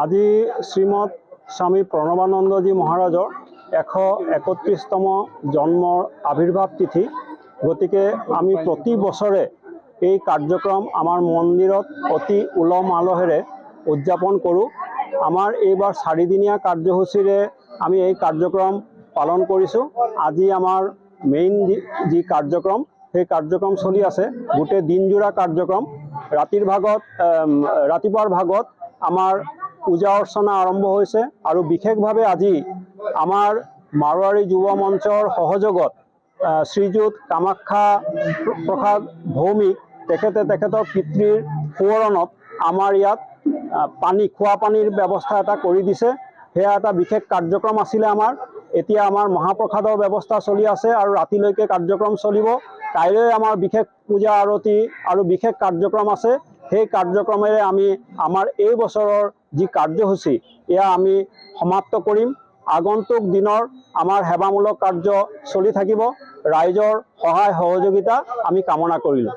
আজি শ্ৰীমৎ স্বামী প্ৰণৱানন্দজী মহাৰাজৰ 131তম জন্মৰ আবিৰ্ভাৱ তিথি। গতিকে আমি প্ৰতি বছৰে এই কাৰ্যক্ৰম আমাৰ মন্দিৰত অতি উলহ মালহেৰে উদযাপন কৰোঁ। আমাৰ এইবাৰ 4 দিনীয়া কাৰ্যসূচীৰে আমি এই কাৰ্যক্ৰম পালন কৰিছোঁ। আজি আমাৰ মেইন যি কাৰ্যক্ৰম সেই কাৰ্যক্ৰম চলি আছে, গোটেই দিনজোৰা কাৰ্যক্ৰম। ৰাতিপুৱাৰ ভাগত আমাৰ পূজা অৰ্চনা আৰম্ভ হৈছে আৰু বিশেষভাৱে আজি আমাৰ মাৰোৱাৰী যুৱ মঞ্চৰ সহযোগত শ্ৰীযুত কামাখ্যা প্ৰসাদ ভৌমিক তেখেতৰ পিতৃৰ সোঁৱৰণত আমাৰ ইয়াত খোৱা পানীৰ ব্যৱস্থা এটা কৰি দিছে। সেয়া এটা বিশেষ কাৰ্যক্ৰম আছিলে আমাৰ। এতিয়া আমাৰ মহাপ্ৰসাদৰ ব্যৱস্থা চলি আছে আৰু ৰাতিলৈকে কাৰ্যক্ৰম চলিব। কাইলৈ আমাৰ বিশেষ পূজা আৰতি আৰু বিশেষ কাৰ্যক্ৰম আছে। সেই কাৰ্যক্ৰমেৰে আমি আমাৰ এই বছৰৰ যি কাৰ্যসূচী এয়া আমি সমাপ্ত কৰিম। আগন্তুক দিনৰ আমাৰ সেৱামূলক কাৰ্য চলি থাকিব। ৰাইজৰ সহায় সহযোগিতা আমি কামনা কৰিলোঁ।